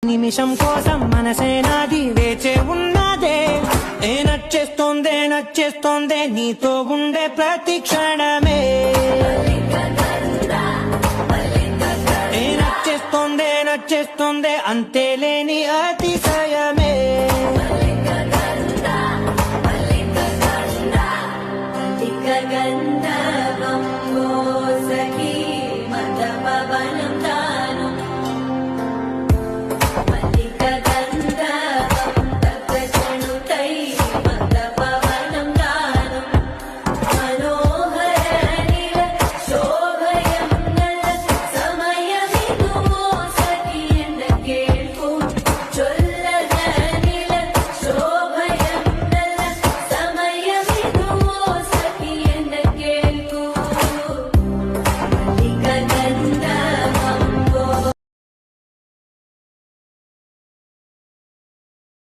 నిమిషం కోసం మనసే నాది వేచే ఉన్నదే నచ్చేస్తోందే నీతో ఉండే ప్రతి క్షణమే నచ్చేస్తోందే అంతే లేని అతిశయమే